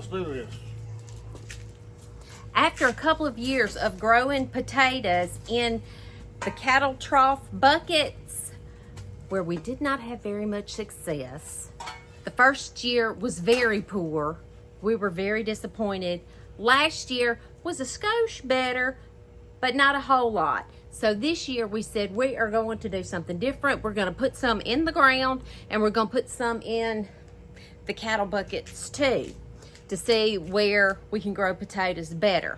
do this. After a couple of years of growing potatoes in the cattle trough buckets, where we did not have very much success, the first year was very poor. We were very disappointed. Last year was a skosh better, but not a whole lot. So this year we said we are going to do something different. We're going to put some in the ground, and we're going to put some in the cattle buckets too, to see where we can grow potatoes better.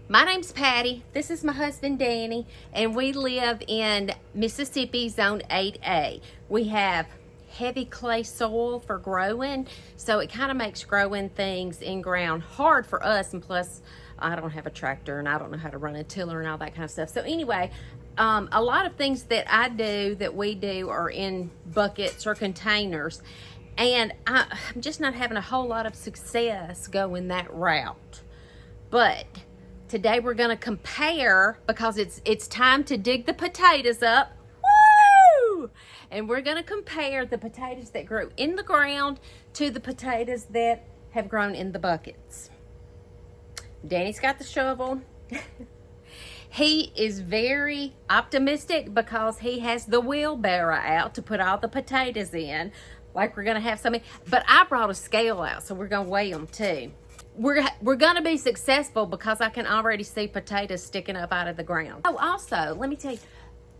My name's Patty. This is my husband Danny, and we live in Mississippi Zone 8A. We have heavy clay soil for growing, so it kind of makes growing things in ground hard for us, and plus I don't have a tractor and I don't know how to run a tiller and all that kind of stuff. So anyway, a lot of things that I do, that we do, are in buckets or containers, and I'm just not having a whole lot of success going that route. But today we're going to compare, because it's time to dig the potatoes up. Woo! And we're going to compare the potatoes that grew in the ground to the potatoes that have grown in the buckets. Danny's got the shovel. He is very optimistic because he has the wheelbarrow out to put all the potatoes in, like we're going to have some. But I brought a scale out, so we're going to weigh them too. We're going to be successful because I can already see potatoes sticking up out of the ground. Oh, also, let me tell you,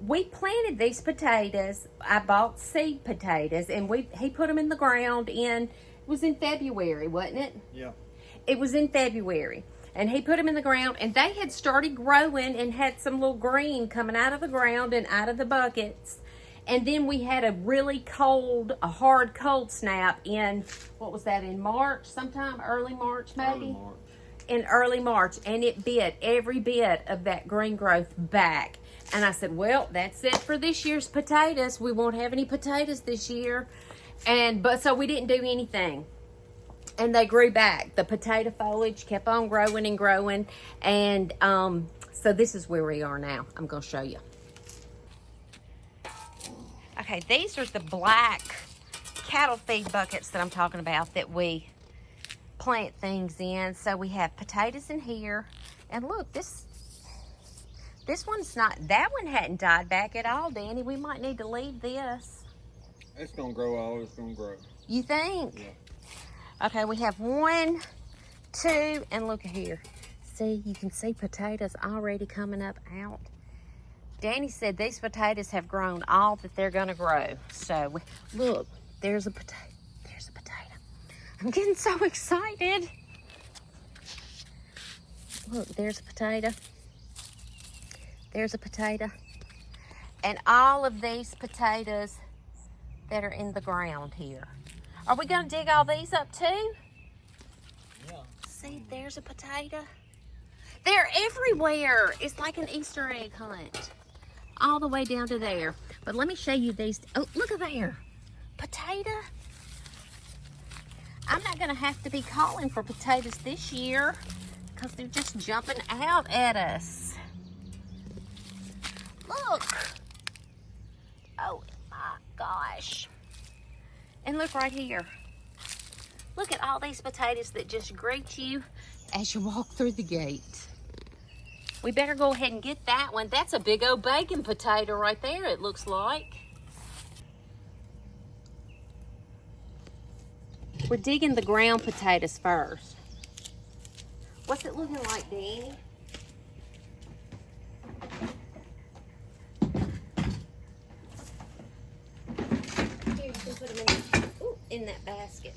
we planted these potatoes. I bought seed potatoes, and he put them in the ground it was in February, wasn't it? Yeah. It was in February. And he put them in the ground, and they had started growing and had some little green coming out of the ground and out of the buckets. And then we had a hard cold snap in, what was that, in March sometime? Early March, maybe? Early March. In early March. And it bit every bit of that green growth back. And I said, well, that's it for this year's potatoes. We won't have any potatoes this year. So we didn't do anything. And they grew back. The potato foliage kept on growing and growing. And so this is where we are now. I'm going to show you. Okay, these are the black cattle feed buckets that I'm talking about that we plant things in. So we have potatoes in here. And look, this one's not, that one hadn't died back at all, Danny. We might need to leave this. It's going to grow all it's going to grow. You think? Yeah. Okay, we have 1, 2, and look here. See, you can see potatoes already coming up out. Danny said these potatoes have grown all that they're going to grow. So, look, there's a potato. There's a potato. I'm getting so excited. Look, there's a potato. There's a potato. And all of these potatoes that are in the ground here. Are we going to dig all these up too? Yeah. See, there's a potato. They're everywhere. It's like an Easter egg hunt. All the way down to there. But let me show you these. Oh, look at there. Potato. I'm not going to have to be calling for potatoes this year because they're just jumping out at us. Look. Oh my gosh. And look right here. Look at all these potatoes that just greet you as you walk through the gate. We better go ahead and get that one. That's a big old bacon potato right there, it looks like. We're digging the ground potatoes first. What's it looking like, Danny? Here, you can put them in that basket.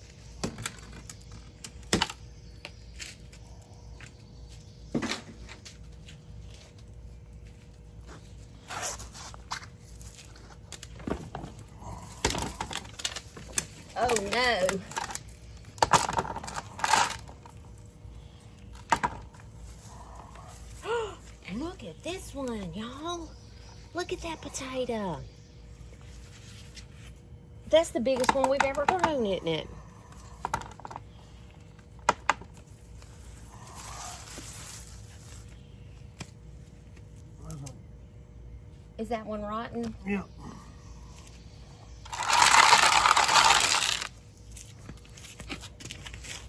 Oh no. Look at this one, y'all. Look at that potato. That's the biggest one we've ever grown, isn't it? Is that one rotten? Yeah.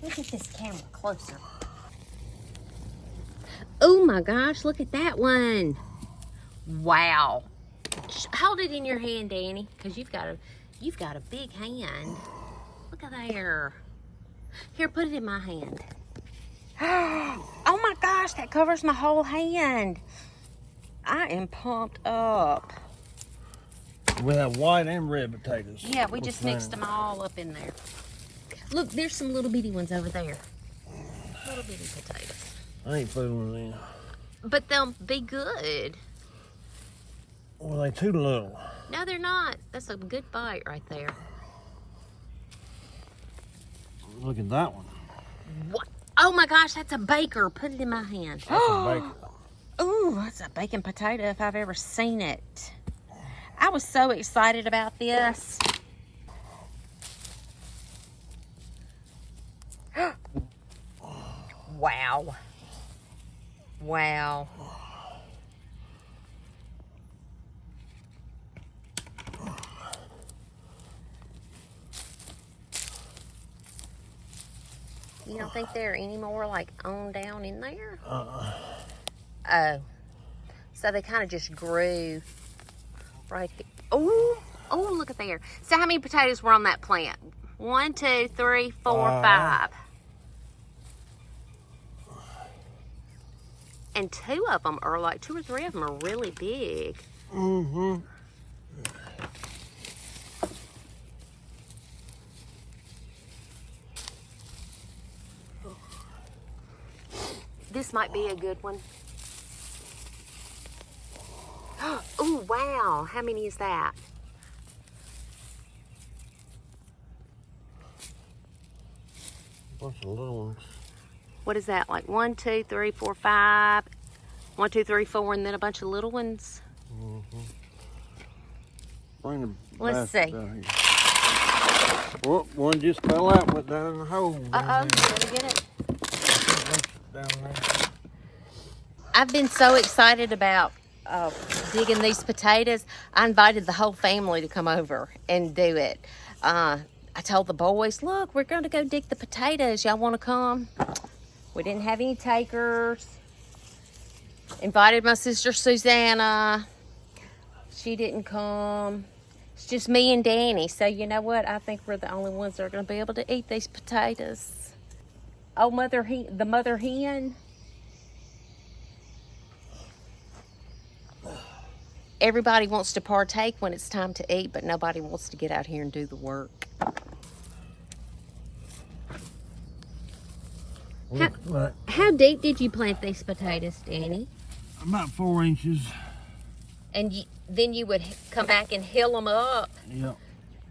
Look Get this camera closer. Oh my gosh, look at that one. Wow. Hold it in your hand, Danny, because you've got a big hand. Look at there. Here, put it in my hand. Oh my gosh, that covers my whole hand. I am pumped up. We have white and red potatoes. Yeah, we just mixed them all up in there. Look, there's some little bitty ones over there. Little bitty potatoes. I ain't fooling with them. But they'll be good. Well, they too little. No, they're not. That's a good bite right there. Look at that one. What? Oh my gosh, that's a baker. Put it in my hand. That's a bacon. Ooh, that's a bacon potato if I've ever seen it. I was so excited about this. Wow. Wow. You don't think there are any more like on down in there? Oh. So they kind of just grew right here. Oh, oh, look at there. So how many potatoes were on that plant? 1, 2, 3, 4, 5. And 2 of them are like, 2 or 3 of them are really big. Mm-hmm. This might be a good one. Oh, wow. How many is that? Bunch of little ones. What is that? Like 1, 2, 3, 4, 5. 1, 2, 3, 4, and then a bunch of little ones. Mm-hmm. Bring the Let's basket see. down here. Oh, one just fell out, went down in the hole. Uh-oh, you gonna get it? Down there. I've been so excited about digging these potatoes. I invited the whole family to come over and do it. I told the boys, look, we're going to go dig the potatoes. Y'all want to come? We didn't have any takers. Invited my sister Susanna. She didn't come. It's just me and Danny. So you know what? I think we're the only ones that are going to be able to eat these potatoes. Oh, the mother hen. Everybody wants to partake when it's time to eat, but nobody wants to get out here and do the work. How deep did you plant these potatoes, Danny? About 4 inches. And then you would come back and hill them up? Yep.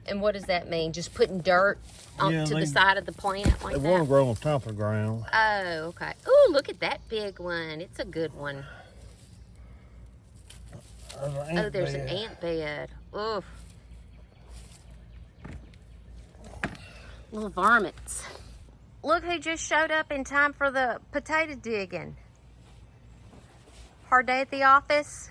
And what does that mean? Just putting dirt to the side of the plant like that? They want to grow on top of the ground. Oh, okay. Oh, look at that big one. It's a good one. Oh, there's an ant bed. Oof. Little varmints. Look who just showed up in time for the potato digging. Hard day at the office.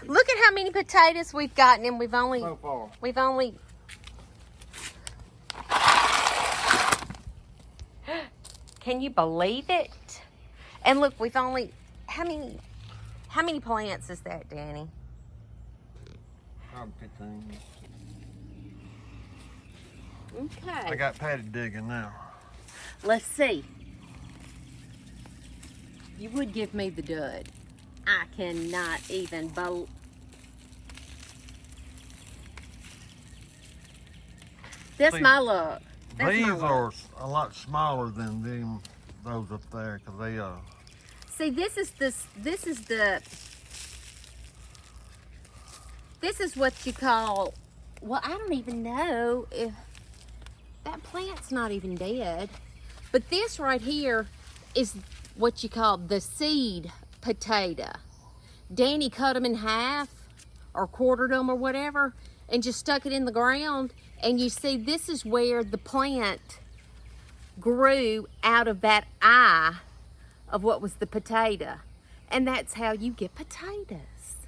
Look at how many potatoes we've gotten, and we've only Can you believe it? And look, we've only how many plants is that, Danny? 15. Okay. I got Patty digging now. Let's see. You would give me the dud. I cannot even believe. That's my luck. These are a lot smaller than those up there, because they See, this is what you call, well, I don't even know if that plant's not even dead. But this right here is what you call the seed potato. Danny cut them in half or quartered them or whatever and just stuck it in the ground. And you see, this is where the plant grew out of that eye of what was the potato. And that's how you get potatoes.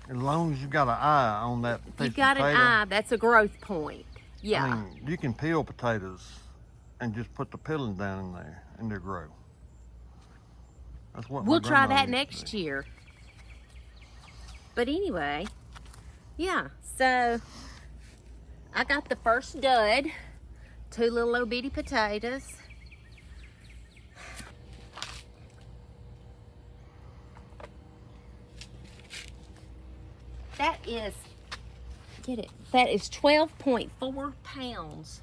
as long as you've got an eye on that piece You've got of an potato. eye, that's a growth point. Yeah. I mean, you can peel potatoes and just put the peeling down in there and they'll grow. That's what We'll my try grandma that used to next do. year. But anyway, yeah, so I got the first dud, 2 little old bitty potatoes. That is, get it, that is 12.4 pounds.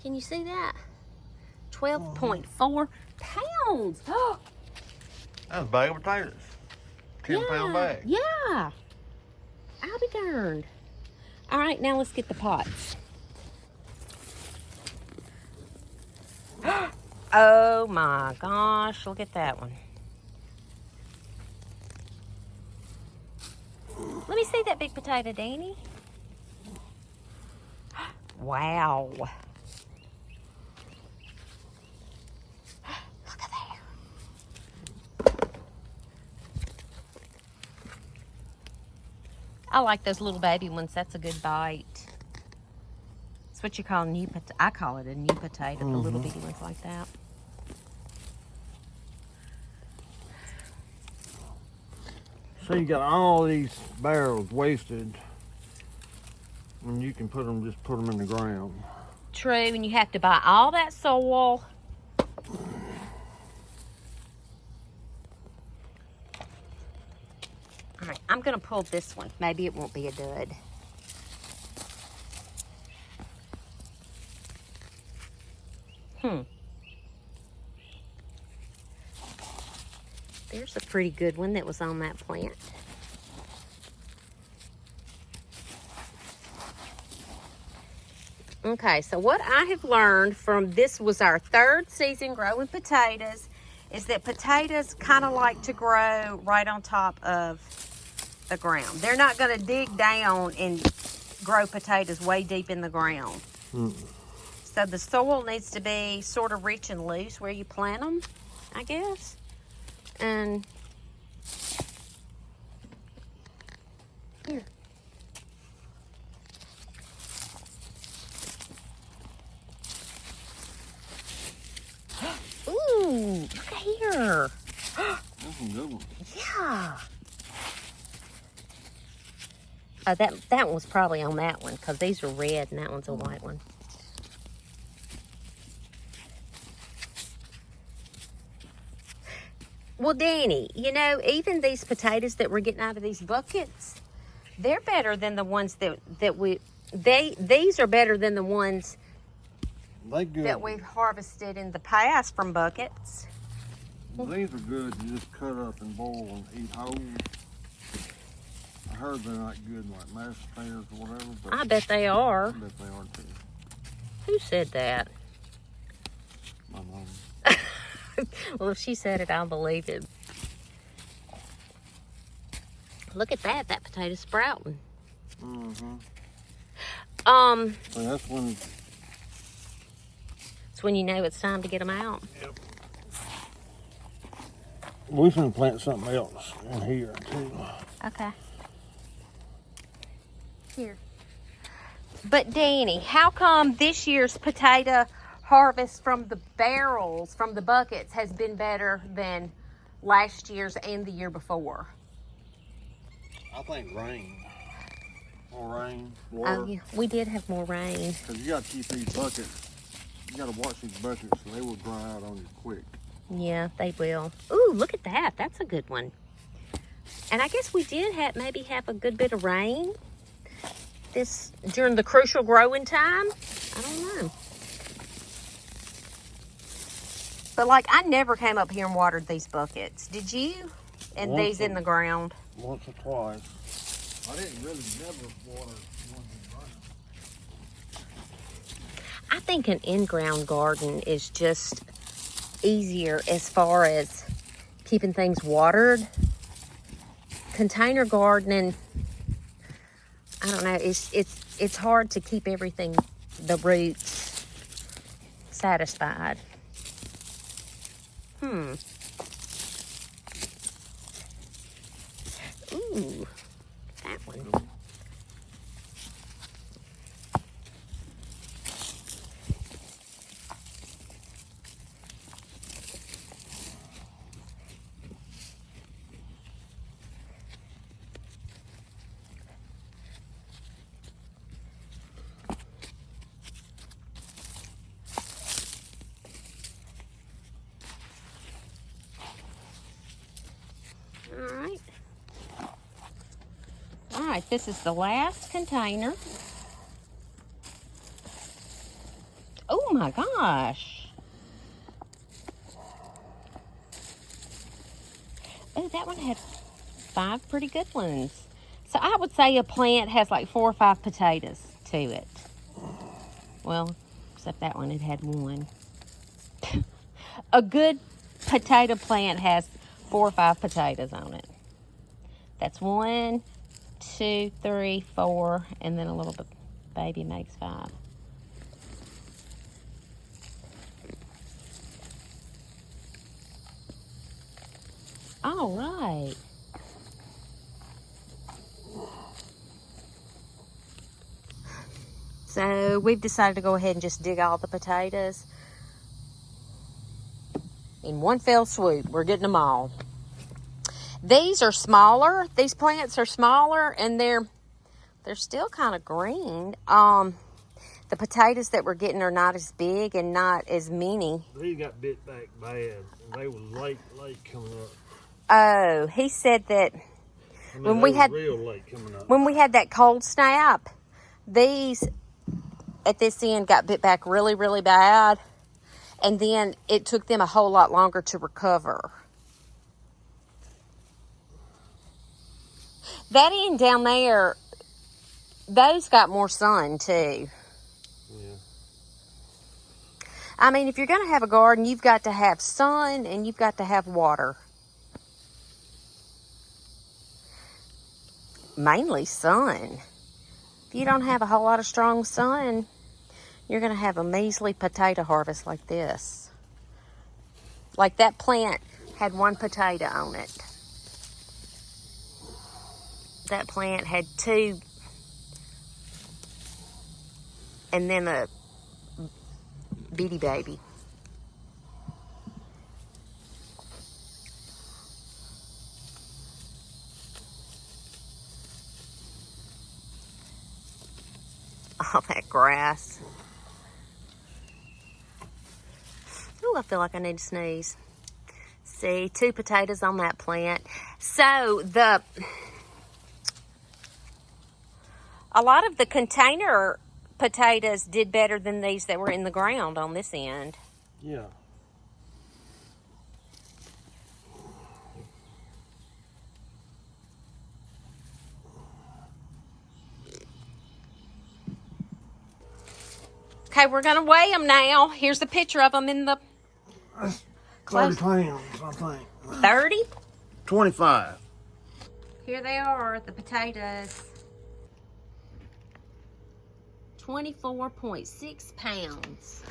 Can you see that? 12.4 pounds. Oh, That's a bag of potatoes. 10-pound bag. Yeah. I'll be darned. All right, now let's get the pots. Oh my gosh, look at that one. Let me see that big potato, Danny. Wow. Look at that. I like those little baby ones. That's a good bite. It's what you call a new potato. I call it a new potato, the little bitty ones like that. So you got all these barrels wasted, and you can just put them in the ground. True, and you have to buy all that soil. All right, I'm gonna pull this one. Maybe it won't be a dud. There's a pretty good one that was on that plant. Okay, so what I have learned from this was our 3rd season growing potatoes is that potatoes kind of like to grow right on top of the ground. They're not going to dig down and grow potatoes way deep in the ground. So the soil needs to be sort of rich and loose where you plant them, I guess. And here. Ooh, look at here. That's a good one. Yeah. Oh, that one was probably on that one because these are red and that one's a white one. Well, Danny, you know, even these potatoes that we're getting out of these buckets, they're better than the ones these are better than the ones that we've harvested in the past from buckets. These are good to just cut up and boil and eat whole. I heard they're not good like mashed potatoes or whatever, but I bet they are. I bet they are too. Who said that? My mom. Well, if she said it, I'll believe it. Look at that. That potato's sprouting. So that's when. It's when you know it's time to get them out. Yep. We're gonna plant something else in here too. Okay. Here. But Danny, how come this year's potato harvest from the barrels, from the buckets, has been better than last year's and the year before? I think rain. More rain, water. Oh, yeah. We did have more rain. Because you got to keep these buckets, you got to watch these buckets so they will dry out on you quick. Yeah, they will. Ooh, look at that. That's a good one. And I guess we did maybe have a good bit of rain during the crucial growing time. I don't know. But like, I never came up here and watered these buckets. Did you? And these in the ground? Once or twice. I didn't really never water one in the ground. I think an in-ground garden is just easier as far as keeping things watered. Container gardening, I don't know, it's hard to keep everything, the roots, satisfied. Ooh, that one. right, this is the last container. Oh my gosh. Oh, that one had 5 pretty good ones. So I would say a plant has like 4 or 5 potatoes to it. Well, except that one, it had 1. A good potato plant has 4 or 5 potatoes on it. That's 1, 2, 3, 4, and then a little bit baby makes 5. All right. So we've decided to go ahead and just dig all the potatoes in one fell swoop. We're getting them all. These are smaller. These plants are smaller, and they're still kind of green. The potatoes that we're getting are not as big and not as many. These got bit back bad, and they was late coming up. Oh, he said that when we had real late coming up. When we had that cold snap, these at this end got bit back really, really bad, and then it took them a whole lot longer to recover. That end down there, those got more sun too. Yeah. I mean, if you're going to have a garden, you've got to have sun and you've got to have water. Mainly sun. If you don't have a whole lot of strong sun, you're going to have a measly potato harvest like this. Like that plant had 1 potato on it. That plant had 2, and then a bitty baby. All that grass. Oh, I feel like I need to sneeze. See, 2 potatoes on that plant. So a lot of the container potatoes did better than these that were in the ground on this end. Yeah. Okay, we're going to weigh them now. Here's a picture of them in the... That's 30 pounds, I think. 30? 25. Here they are, the potatoes. 24.6 pounds.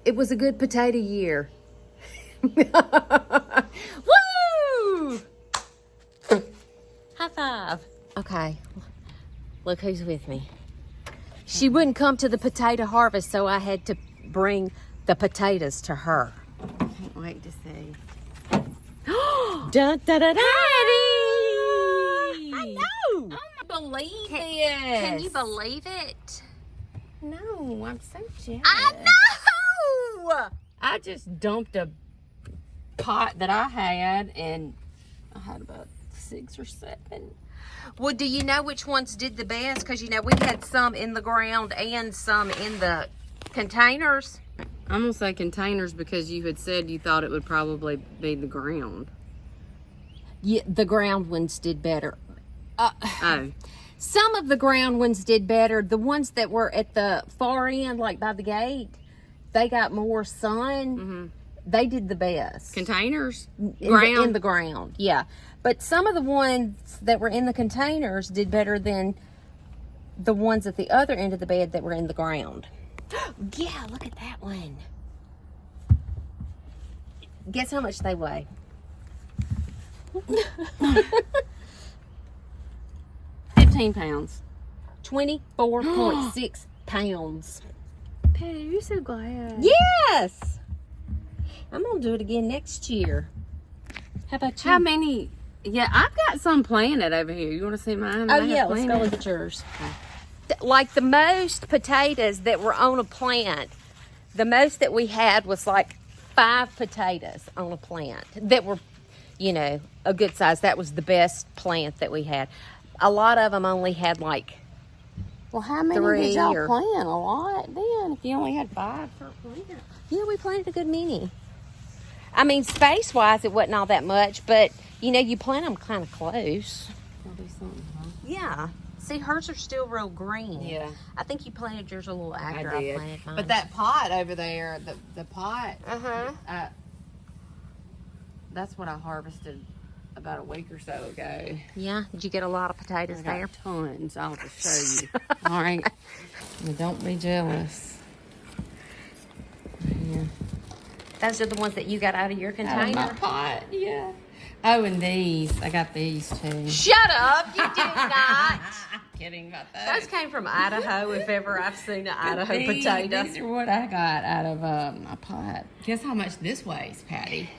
It was a good potato year. Woo! High five. Okay, look who's with me. She wouldn't come to the potato harvest, so I had to bring the potatoes to her. I can't wait to see. Dun, da, da, da. I know. I believe it. Can you believe it? No, I'm so jealous. I know. I just dumped a pot that I had, and I had about 6 or 7. Well, do you know which ones did the best? Because, you know, we had some in the ground and some in the containers. I'm going to say containers because you had said you thought it would probably be the ground. Yeah, the ground ones did better. Oh. Some of the ground ones did better. The ones that were at the far end, like by the gate, they got more sun. Mm-hmm. They did the best. Containers? In the ground, yeah. But some of the ones that were in the containers did better than the ones at the other end of the bed that were in the ground. Yeah, look at that one. Guess how much they weigh? 15 pounds. 24.6 pounds. Patty, you're so glad. Yes! I'm going to do it again next year. How about you? How many? Yeah, I've got some planted over here. You want to see mine? Oh, yeah, let's go look at yours. Like the most potatoes that were on a plant, the most that we had was like 5 potatoes on a plant that were, you know, a good size. That was the best plant that we had. a lot of them only had like, Well, how many 3 did y'all or- plant? A lot then, if you only had 5 per plant. yeah, we planted a good many. I mean, space-wise, it wasn't all that much, but, you know, you plant them kind of close. That'll be something, huh? Yeah. See, hers are still real green. Yeah. I think you planted yours a little after I planted mine. But that pot over there, the pot, Uh-huh. that's what I harvested about a week or so ago. Yeah. Did you get a lot of potatoes I there? got tons. I'll just show you. All right. Now, don't be jealous. Yeah. Those are the ones that you got out of your Out of container? my pot, yeah. Oh, and these. I got these too. Shut up! You did not. I'm kidding about Those that. came from Idaho, if ever I've seen an Idaho These potato. are what I got out of my pot. Guess how much this weighs, Patty?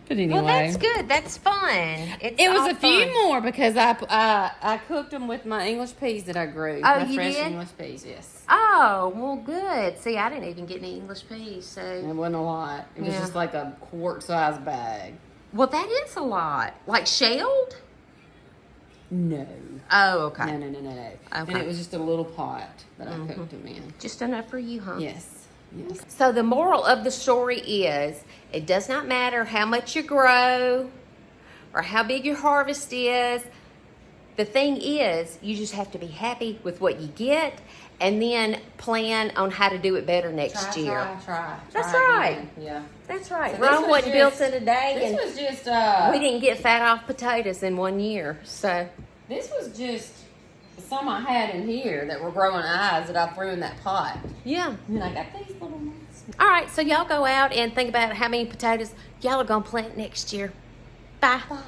But anyway. Well, that's good. That's fun. It was all a few fun. more because I cooked them with my English peas that I grew. Oh, my you fresh did? English peas, yes. Oh, well, good. See, I didn't even get any English peas, so. It wasn't a lot. It was Yeah. just like a quart-sized bag. Well, that is a lot. Like shelled? No. Oh, okay. No. And Okay. it was just a little pot that I cooked them in. Just enough for you, huh? Yes. Yes. So the moral of the story is, it does not matter how much you grow or how big your harvest is. The thing is, you just have to be happy with what you get and then plan on how to do it better next year. Try That's again. right. Yeah. That's right. So this Rome was wasn't built just- in a day, This and was just we didn't get fat off potatoes in 1 year. So, this was just some I had in here that were growing eyes that I threw in that pot. yeah. And I got these little ones. All right, so y'all go out and think about how many potatoes y'all are going to plant next year. Bye. Bye.